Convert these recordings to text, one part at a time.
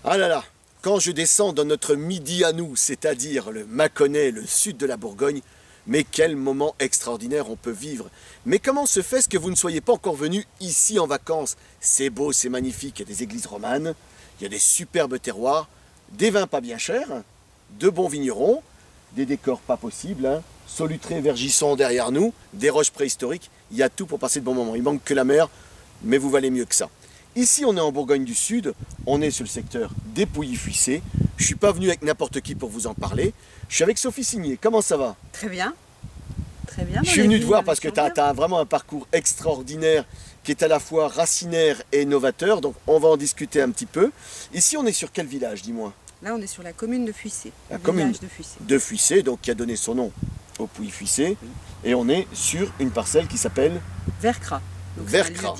Ah là là, quand je descends dans notre midi à nous, c'est-à-dire le Mâconnais, le sud de la Bourgogne, mais quel moment extraordinaire on peut vivre. Mais comment se fait-ce que vous ne soyez pas encore venus ici en vacances? C'est beau, c'est magnifique, il y a des églises romanes, il y a des superbes terroirs, des vins pas bien chers, de bons vignerons, des décors pas possibles, hein, Solutré, Vergisson derrière nous, des roches préhistoriques, il y a tout pour passer de bons moments. Il manque que la mer, mais vous valez mieux que ça. Ici, on est en Bourgogne du Sud, on est sur le secteur des Pouilly-Fuissé. Je ne suis pas venu avec n'importe qui pour vous en parler. Je suis avec Sophie Signé. Comment ça va? Très bien. Très bien. Je suis venu te voir parce que tu as vraiment un parcours extraordinaire qui est à la fois racinaire et novateur. Donc, on va en discuter un petit peu. Ici, on est sur quel village, dis-moi? Là, on est sur la commune de Fuissé. La commune de Fuissé. De Fuissé, donc qui a donné son nom au Pouilly-Fuissé. Oui. Et on est sur une parcelle qui s'appelle Vercras. Vercras.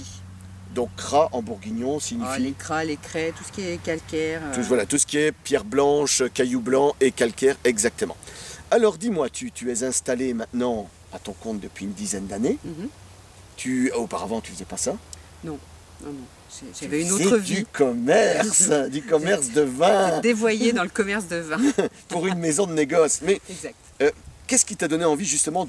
Donc cras en bourguignon signifie... les cras, les craies, tout ce qui est calcaire. Voilà, tout ce qui est pierre blanche, cailloux blancs et calcaire, exactement. Alors dis-moi, tu es installé maintenant à ton compte depuis une dizaine d'années. Auparavant, tu faisais pas ça? Non, non, non. J'avais une autre vie. Du commerce de vin. Dévoyé dans le commerce de vin. Pour une maison de négoce. Mais exact. Qu'est-ce qui t'a donné envie justement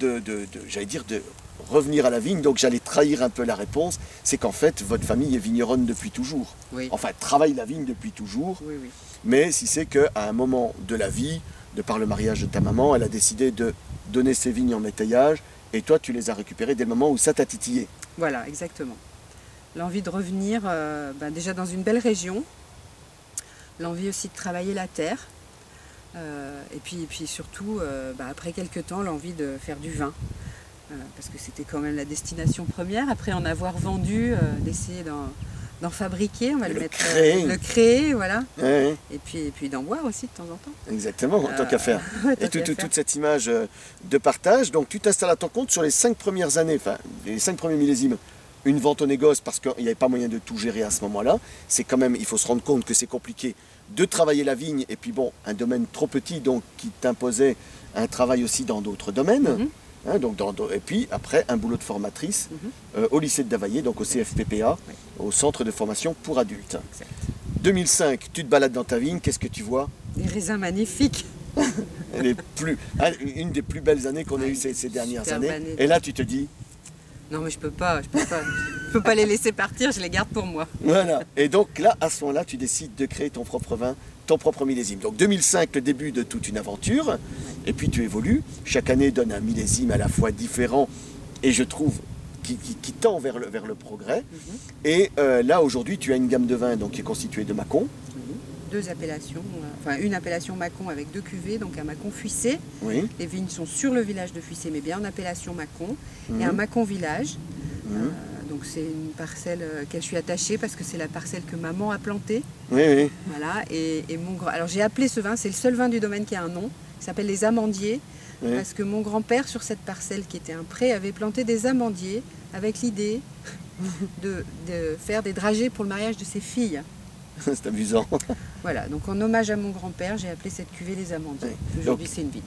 j'allais dire, de revenir à la vigne? Donc j'allais trahir un peu la réponse. C'est qu'en fait, votre famille est vigneronne depuis toujours. Oui. Enfin, travaille la vigne depuis toujours. Oui, oui. Mais si c'est qu'à un moment de la vie, de par le mariage de ta maman, elle a décidé de donner ses vignes en métayage. Et toi, tu les as récupérées dès le moment où ça t'a titillé. Voilà, exactement. L'envie de revenir déjà dans une belle région. L'envie aussi de travailler la terre. Et puis surtout, après quelques temps, l'envie de faire du vin. Parce que c'était quand même la destination première. Après en avoir vendu, d'essayer d'en fabriquer, on va le créer, voilà. Ouais. Et puis d'en boire aussi de temps en temps. Exactement, tant qu'à faire. Et toute cette image de partage, donc tu t'installes à ton compte sur les 5 premières années, enfin les 5 premiers millésimes. Une vente au négoce parce qu'il n'y avait pas moyen de tout gérer à ce moment-là. C'est quand même, il faut se rendre compte que c'est compliqué de travailler la vigne. Et puis bon, un domaine trop petit donc qui t'imposait un travail aussi dans d'autres domaines. Et puis après, un boulot de formatrice au lycée de Davaillé, donc au CFPPA, au centre de formation pour adultes. Exact. 2005, tu te balades dans ta vigne, qu'est-ce que tu vois? Des raisins magnifiques. Une des plus belles années qu'on a eues ces dernières années. Et là, tu te dis... Non mais je peux pas les laisser partir, je les garde pour moi. Voilà, et donc là, à ce moment-là, tu décides de créer ton propre vin, ton propre millésime. Donc 2005, le début de toute une aventure, et puis tu évolues. Chaque année donne un millésime à la fois différent, et je trouve qui tend vers le progrès. Et là, aujourd'hui, tu as une gamme de vins donc, qui est constituée de Mâcon. Deux appellations, une appellation Mâcon avec 2 cuvées, donc un Mâcon Fuissé. Oui. Les vignes sont sur le village de Fuissé, mais bien en appellation Mâcon. Et un Mâcon Village. Donc c'est une parcelle à laquelle je suis attachée parce que c'est la parcelle que maman a plantée. Oui, oui. Voilà. Alors j'ai appelé ce vin, c'est le seul vin du domaine qui a un nom. Il s'appelle les amandiers. Oui. Parce que mon grand-père, sur cette parcelle qui était un pré, avait planté des amandiers avec l'idée de faire des dragées pour le mariage de ses filles. C'est amusant. Voilà, donc en hommage à mon grand-père, j'ai appelé cette cuvée les amandiers. Aujourd'hui, c'est une vigne.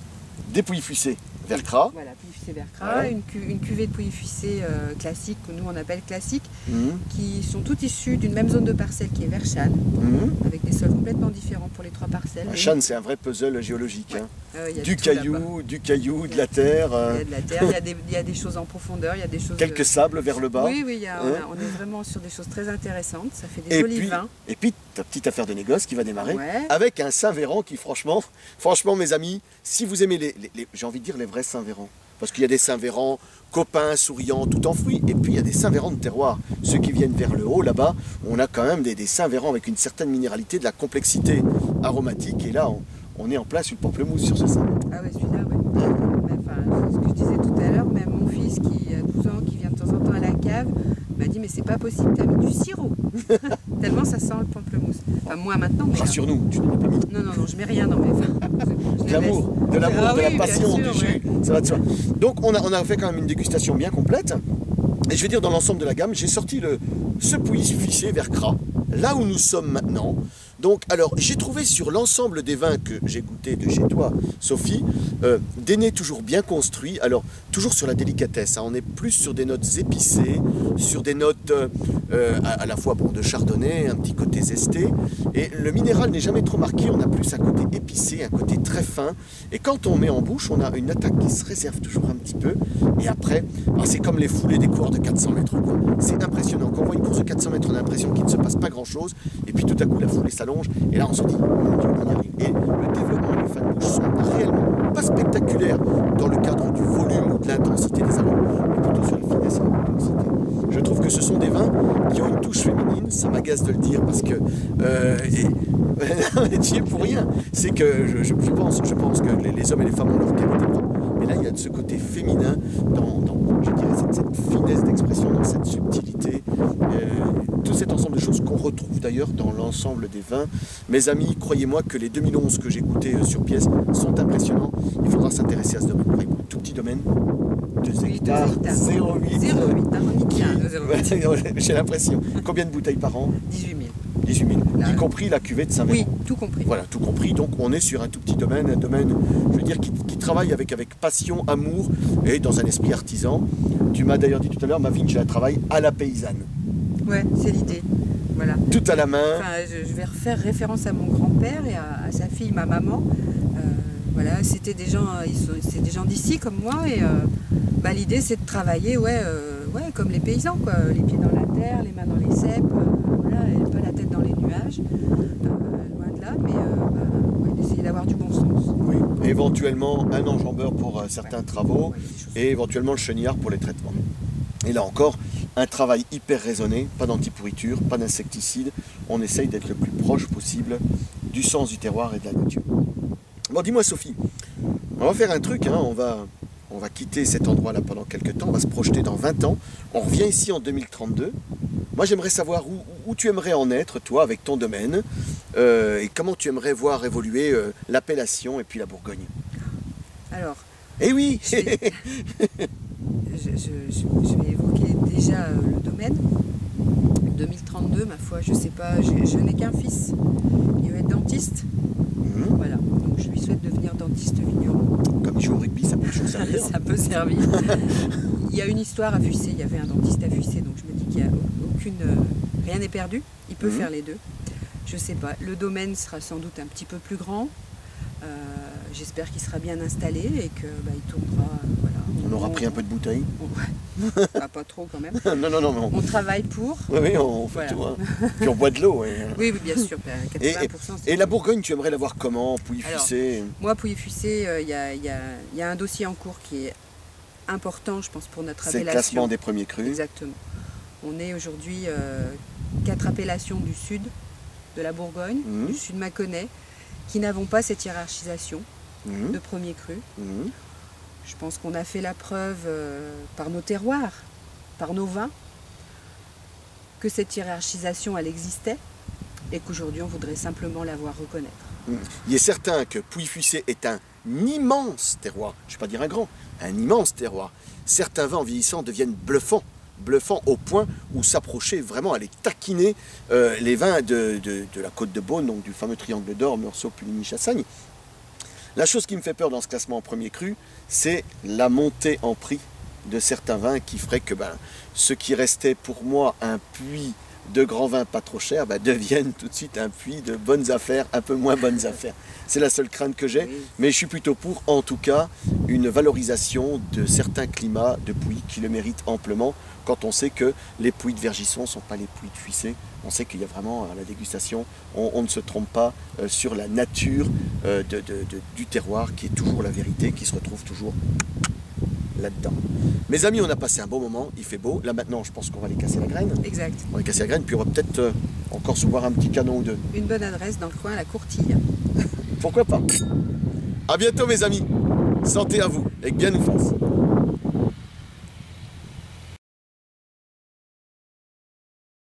Des Pouilly-Fuissé, Vercras. Voilà, Pouilly-Fuissé, Vercras. Ouais. Une cuvée de Pouilly-Fuissé classique, que nous on appelle classique, qui sont toutes issues d'une même zone de parcelle qui est Verchannes, avec des sols complètement différents pour les 3 parcelles. Verchannes, c'est un vrai puzzle géologique. Ouais. Hein. Du caillou, de la terre. Il y a de la terre, il y a des choses en profondeur, il y a des choses... Quelques sables vers le bas. Oui, on est vraiment sur des choses très intéressantes, ça fait des jolis vins. Et puis, ta petite affaire de négoce qui va démarrer avec un Saint-Véran qui, franchement, mes amis, si vous aimez j'ai envie de dire les vrais Saint-Véran, parce qu'il y a des Saint-Véran copains, souriants, tout en fruits, et puis il y a des Saint-Véran de terroir. Ceux qui viennent vers le haut, là-bas, on a quand même des Saint-Véran avec une certaine minéralité, de la complexité aromatique, et là, on est en place sur le pamplemousse sur ce Saint-Véran. Ah ouais, celui-là, ouais. Enfin, ce que je disais tout à l'heure, même mon fils qui a 12 ans, qui vient de temps en temps à la cave, m'a dit mais c'est pas possible, t'as mis du sirop. Tellement ça sent le pamplemousse. Enfin moi maintenant. Rassure-nous, tu n'en as pas mis. Non, je mets rien dans mes vins. De l'amour, de la passion, du jus, ça va de soi. Donc on a fait quand même une dégustation bien complète. Et je vais dire dans l'ensemble de la gamme, j'ai sorti ce Pouilly-Fuissé Vercras, là où nous sommes maintenant. Donc, alors, j'ai trouvé sur l'ensemble des vins que j'ai goûtés de chez toi, Sophie, des nez toujours bien construits. Alors, toujours sur la délicatesse, hein. On est plus sur des notes épicées, sur des notes à la fois bon, de chardonnay, un petit côté zesté. Et le minéral n'est jamais trop marqué, on a plus un côté épicé, un côté très fin. Et quand on met en bouche, on a une attaque qui se réserve toujours un petit peu. Et après, c'est comme les foulées des coureurs de 400 mètres. C'est impressionnant. Quand on voit une course de 400 mètres, on a l'impression qu'il ne se passe pas grand-chose. Et puis tout à coup, la foulée s'allonge. Et là, on se dit, mon Dieu, on y arrive. Et le développement des fins de bouche sont réellement pas spectaculaires dans le cadre du volume ou de l'intensité des arômes, mais plutôt sur la finesse et la complexité. Je trouve que ce sont des vins qui ont une touche féminine. Ça m'agace de le dire parce que... tu es pour rien. C'est que je pense que les hommes et les femmes ont leur qualité propre. Mais là, il y a de ce côté féminin dans je dirais, cette finesse d'expression, dans cette subtilité. Tout cet ensemble de choses qu'on retrouve d'ailleurs dans l'ensemble des vins. Mes amis, croyez-moi que les 2011 que j'ai goûtés sur pièce sont impressionnants. Il faudra s'intéresser à ce domaine. Un tout petit domaine, 2 hectares, 0,8. 0,8. J'ai l'impression. Combien de bouteilles par an? 18 000. 18 000, y compris la cuvée de Saint-Véran. Oui, tout compris. Voilà, tout compris. Donc on est sur un tout petit domaine, un domaine, je veux dire, qui travaille avec passion, amour et dans un esprit artisan. Tu m'as d'ailleurs dit tout à l'heure, ma vigne, je la travaille à la paysanne. Ouais, c'est l'idée. Voilà. Tout à la main. Enfin, je vais refaire référence à mon grand-père et à sa fille, ma maman. Voilà, c'était des gens, c'est des gens d'ici comme moi et l'idée c'est de travailler, comme les paysans, quoi, les pieds dans la terre, les mains dans les ceps, voilà, et pas la tête dans les nuages, loin de là, mais d'essayer d'avoir du bon sens. Oui, éventuellement un enjambeur pour certains travaux et éventuellement le chenillard pour les traitements. Et là encore, un travail hyper raisonné, pas d'antipourriture, pas d'insecticides, on essaye d'être le plus proche possible du sens du terroir et de la nature. Bon, dis-moi Sophie, on va faire un truc, hein, on va quitter cet endroit-là pendant quelques temps, on va se projeter dans 20 ans, on revient ici en 2032. Moi j'aimerais savoir où tu aimerais en être, toi, avec ton domaine, et comment tu aimerais voir évoluer l'appellation et puis la Bourgogne. Alors... Eh oui je vais évoquer déjà le domaine. 2032, ma foi, je sais pas, je n'ai qu'un fils, il va être dentiste. Voilà, donc je lui souhaite devenir dentiste vigneron. Comme il joue au rugby, ça peut toujours servir. Ça peut servir. Il y a une histoire à Fussé, il y avait un dentiste à Fussé, donc je me dis qu'il y a rien n'est perdu, il peut faire les deux. Je sais pas, le domaine sera sans doute un petit peu plus grand. J'espère qu'il sera bien installé et qu'il tournera. Voilà. On aura pris un peu de bouteille. Pas trop quand même. Non, mais on travaille pour. Oui, on fait tout. Hein. Puis on boit de l'eau. Oui, bien sûr. 80%, et la Bourgogne, tu aimerais la voir comment? Pouilly-Fuissé? Moi, Pouilly-Fuissé, il y a un dossier en cours qui est important, je pense, pour notre appellation. C'est le classement des premiers crus. Exactement. On est aujourd'hui 4 appellations du sud de la Bourgogne, du sud mâconnais, qui n'avons pas cette hiérarchisation de premiers crus. Je pense qu'on a fait la preuve par nos terroirs, par nos vins, que cette hiérarchisation, elle existait et qu'aujourd'hui, on voudrait simplement la voir reconnaître. Il est certain que Pouilly-Fuissé est un immense terroir, je ne vais pas dire un grand, un immense terroir. Certains vins en vieillissant deviennent bluffants au point où s'approcher vraiment, aller taquiner les vins de la Côte de Beaune, donc du fameux triangle d'or, Meursault, Puligny, Chassagne. La chose qui me fait peur dans ce classement en premier cru, c'est la montée en prix de certains vins qui ferait que ce qui restait pour moi un puits de grands vins pas trop chers deviennent tout de suite un puits de bonnes affaires, un peu moins bonnes affaires. C'est la seule crainte que j'ai, mais je suis plutôt pour, en tout cas, une valorisation de certains climats de puits qui le méritent amplement, quand on sait que les puits de Vergisson ne sont pas les puits de Fuissé. On sait qu'il y a vraiment à la dégustation, on ne se trompe pas sur la nature du terroir, qui est toujours la vérité, qui se retrouve toujours là-dedans. Mes amis, on a passé un beau moment, il fait beau. Là maintenant, je pense qu'on va aller casser la graine. Exact. On va aller casser la graine, puis on va peut-être encore se boire un petit canon ou deux. Une bonne adresse dans le coin, la Courtille. Pourquoi pas. À bientôt mes amis. Santé à vous et que bien nous fasse.